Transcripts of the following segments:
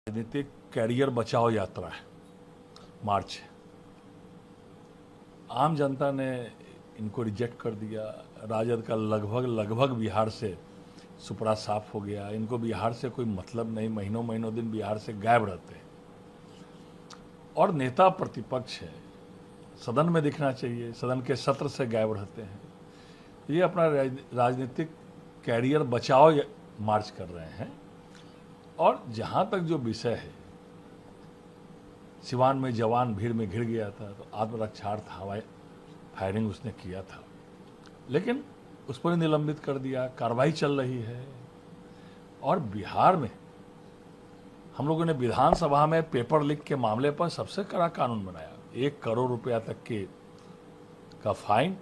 राजनीतिक कैरियर बचाओ यात्रा है, मार्च है। आम जनता ने इनको रिजेक्ट कर दिया। राजद का लगभग बिहार से सुपड़ा साफ हो गया। इनको बिहार से कोई मतलब नहीं, महीनों महीनों दिन बिहार से गायब रहते हैं। और नेता प्रतिपक्ष है, सदन में दिखना चाहिए, सदन के सत्र से गायब रहते हैं। ये अपना राजनीतिक कैरियर बचाओ मार्च कर रहे हैं। और जहां तक जो विषय है, सिवान में जवान भीड़ में घिर गया था तो आत्मरक्षार्थ हवाई फायरिंग उसने किया था, लेकिन उस पर निलंबित कर दिया। कार्रवाई चल रही है। और बिहार में हम लोगों ने विधानसभा में पेपर लीक के मामले पर सबसे कड़ा कानून बनाया। 1 करोड़ रुपया तक का फाइन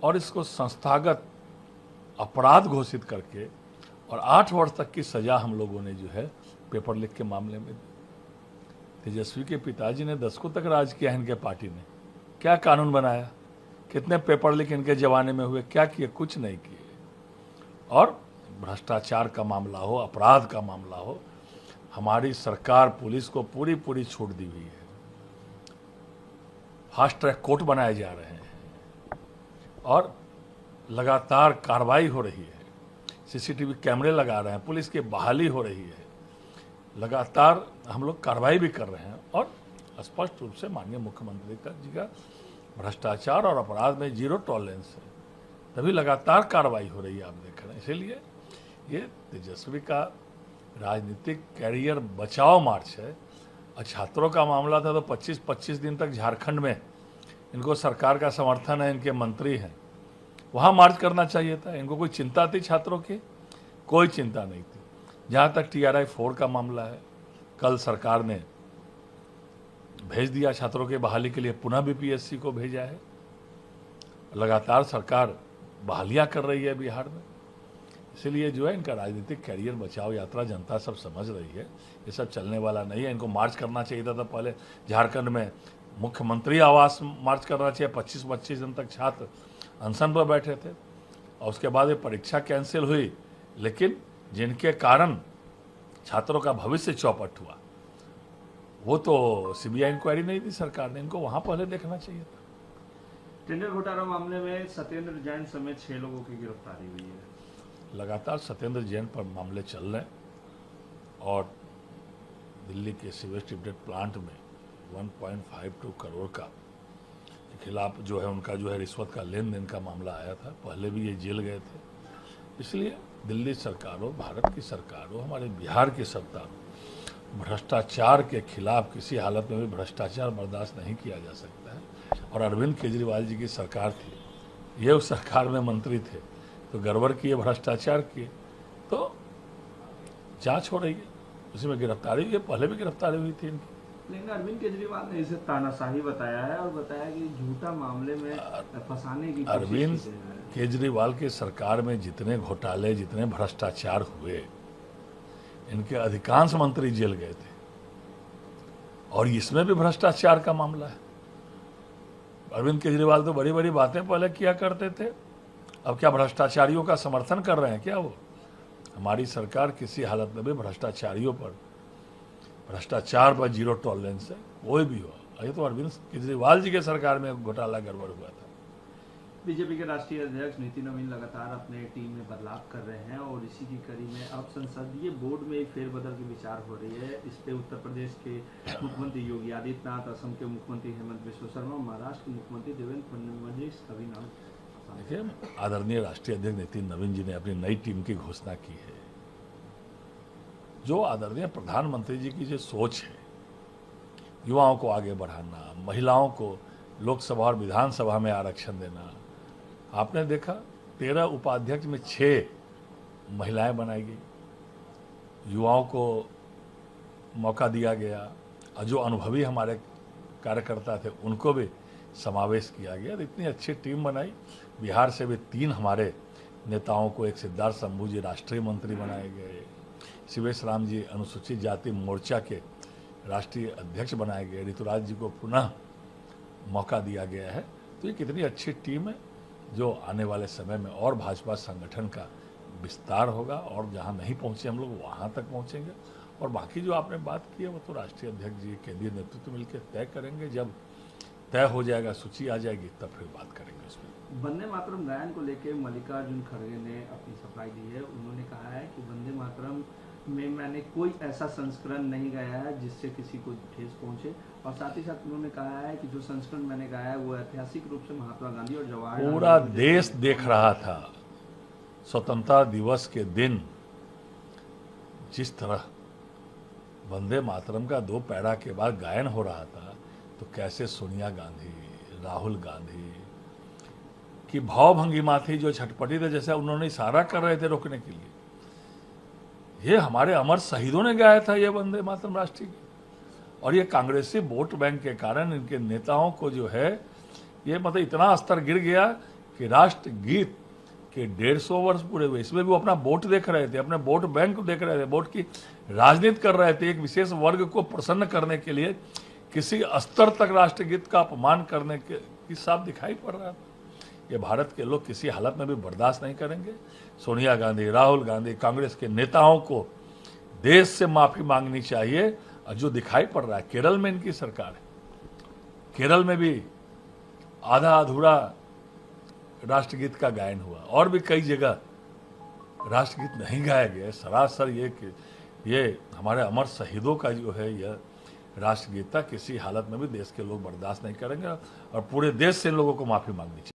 और इसको संस्थागत अपराध घोषित करके और 8 वर्ष तक की सजा हम लोगों ने जो है पेपर लीक के मामले में। तेजस्वी के पिताजी ने दशकों तक राज किया इनके पार्टी ने। क्या कानून बनाया? कितने पेपर लीक इनके जमाने में हुए? क्या किए? कुछ नहीं किए। और भ्रष्टाचार का मामला हो, अपराध का मामला हो, हमारी सरकार पुलिस को पूरी छूट दी हुई है। फास्ट ट्रैक कोर्ट बनाए जा रहे हैं और लगातार कार्रवाई हो रही है। सीसीटीवी कैमरे लगा रहे हैं, पुलिस की बहाली हो रही है, लगातार हम लोग कार्रवाई भी कर रहे हैं। और स्पष्ट रूप से माननीय मुख्यमंत्री जी का भ्रष्टाचार और अपराध में 0 टॉलरेंस है, तभी लगातार कार्रवाई हो रही है, आप देख रहे हैं। इसीलिए ये तेजस्वी का राजनीतिक कैरियर बचाओ मार्च है। और छात्रों का मामला था तो 25 दिन तक झारखंड में इनको सरकार का समर्थन है, इनके मंत्री हैं, वहाँ मार्च करना चाहिए था। इनको कोई चिंता थी छात्रों की? कोई चिंता नहीं थी। जहाँ तक TRI 4 का मामला है, कल सरकार ने भेज दिया छात्रों के बहाली के लिए, पुनः BPSC को भेजा है। लगातार सरकार बहालियाँ कर रही है बिहार में। इसीलिए जो है इनका राजनीतिक कैरियर बचाओ यात्रा जनता सब समझ रही है, ये सब चलने वाला नहीं है। इनको मार्च करना चाहिए था पहले झारखंड में मुख्यमंत्री आवास मार्च करना चाहिए। 25 दिन तक छात्र अनशन पर बैठे थे और उसके बाद ये परीक्षा कैंसिल हुई, लेकिन जिनके कारण छात्रों का भविष्य चौपट हुआ वो तो CBI इंक्वायरी नहीं दी सरकार ने, इनको वहां पहले देखना चाहिए था। टेंडर घोटाला मामले में सत्येंद्र जैन समेत 6 लोगों की गिरफ्तारी हुई है। लगातार सत्येंद्र जैन पर मामले चल रहे हैं और दिल्ली के सीवेज ट्रीटमेंट प्लांट में 1.52 करोड़ का खिलाफ जो है उनका जो है रिश्वत का लेन देन का मामला आया था। पहले भी ये जेल गए थे। इसलिए दिल्ली सरकार हो, भारत की सरकार हो, हमारे बिहार की सत्ता हो, भ्रष्टाचार के खिलाफ किसी हालत में भी भ्रष्टाचार बर्दाश्त नहीं किया जा सकता है। और अरविंद केजरीवाल जी की सरकार थी, ये उस सरकार में मंत्री थे तो गड़बड़ किए, भ्रष्टाचार किए, तो जांच हो रही है, उसी में गिरफ्तारी हुई है। पहले भी गिरफ्तारी हुई थी इनकी। लेकिन अरविंद केजरीवाल ने इसे तानाशाही बताया है और बताया कि झूठा मामले में फंसाने की अरविंद केजरीवाल की सरकार में जितने घोटाले, जितने भ्रष्टाचार हुए, इनके अधिकांश मंत्री जेल गए थे और इसमें भी भ्रष्टाचार का मामला है। अरविंद केजरीवाल तो बड़ी बड़ी बातें पहले किया करते थे, अब क्या भ्रष्टाचारियों का समर्थन कर रहे हैं क्या वो? हमारी सरकार किसी हालत में भी भ्रष्टाचारियों पर, भ्रष्टाचार पर 0 टॉलरेंस है, कोई भी हो। ये तो अरविंद केजरीवाल जी के सरकार में घोटाला गड़बड़ हुआ था। बीजेपी के राष्ट्रीय अध्यक्ष नितिन नवीन लगातार अपने टीम में बदलाव कर रहे हैं और इसी की कड़ी में अब संसदीय बोर्ड में एक फेरबदल की विचार हो रही है। इस पे उत्तर प्रदेश के मुख्यमंत्री योगी आदित्यनाथ, असम के मुख्यमंत्री हेमंत बिश्व शर्मा, महाराष्ट्र के मुख्यमंत्री देवेंद्र फडणवीस का भी नाम। देखिए, आदरणीय राष्ट्रीय अध्यक्ष नितिन नवीन जी ने अपनी नई टीम की घोषणा की है। जो आदरणीय प्रधानमंत्री जी की जो सोच है, युवाओं को आगे बढ़ाना, महिलाओं को लोकसभा और विधानसभा में आरक्षण देना, आपने देखा 13 उपाध्यक्ष में 6 महिलाएं बनाई गई, युवाओं को मौका दिया गया और जो अनुभवी हमारे कार्यकर्ता थे उनको भी समावेश किया गया। तो इतनी अच्छी टीम बनाई। बिहार से भी 3 हमारे नेताओं को, एक सिद्धार्थ शंभू जी राष्ट्रीय मंत्री बनाए गए, शिवेश राम जी अनुसूचित जाति मोर्चा के राष्ट्रीय अध्यक्ष बनाए गए, ऋतुराज जी को पुनः मौका दिया गया है। तो ये कितनी अच्छी टीम है जो आने वाले समय में और भाजपा संगठन का विस्तार होगा और जहां नहीं पहुंचे हम लोग वहां तक पहुंचेंगे और बाकी जो आपने बात की है वो तो राष्ट्रीय अध्यक्ष जी केंद्रीय नेतृत्व मिलकर तय करेंगे। जब तय हो जाएगा, सूची आ जाएगी, तब फिर बात करेंगे उसमें। वंदे मातरम गायन को लेकर मल्लिकार्जुन खड़गे ने अपनी सफाई दी है। उन्होंने कहा है कि वंदे मातरम में मैंने कोई ऐसा संस्करण नहीं गाया है जिससे किसी को ठेस पहुंचे, और साथ ही साथ उन्होंने कहा है कि जो संस्करण मैंने गाया है वो ऐतिहासिक रूप से महात्मा गांधी और जवाहरलाल पूरा नेहरू देश देख रहा था स्वतंत्रता दिवस के दिन जिस तरह वंदे मातरम का 2 पैरा के बाद गायन हो रहा था, तो कैसे सोनिया गांधी, राहुल गांधी की भावभंगिमा थी, जो छटपटी थे, जैसे उन्होंने इशारा कर रहे थे रोकने के लिए। ये हमारे अमर शहीदों ने गाया था ये वंदे मातरम राष्ट्रीय गीत। और ये कांग्रेसी वोट बैंक के कारण इनके नेताओं को जो है ये मतलब इतना स्तर गिर गया कि राष्ट्र गीत के 150 वर्ष पूरे हुए, इसमें भी वो अपना वोट देख रहे थे, अपने वोट बैंक को देख रहे थे, वोट की राजनीति कर रहे थे। एक विशेष वर्ग को प्रसन्न करने के लिए किसी स्तर तक राष्ट्रगीत का अपमान करने की साफ दिखाई पड़ रहा था। ये भारत के लोग किसी हालत में भी बर्दाश्त नहीं करेंगे। सोनिया गांधी, राहुल गांधी, कांग्रेस के नेताओं को देश से माफी मांगनी चाहिए। और जो दिखाई पड़ रहा है, केरल में इनकी सरकार है, केरल में भी आधा अधूरा राष्ट्रगीत का गायन हुआ, और भी कई जगह राष्ट्रगीत नहीं गाया गया। सरासर ये हमारे अमर शहीदों का जो है यह राष्ट्रगीत था, किसी हालत में भी देश के लोग बर्दाश्त नहीं करेंगे और पूरे देश से इन लोगों को माफी मांगनी चाहिए।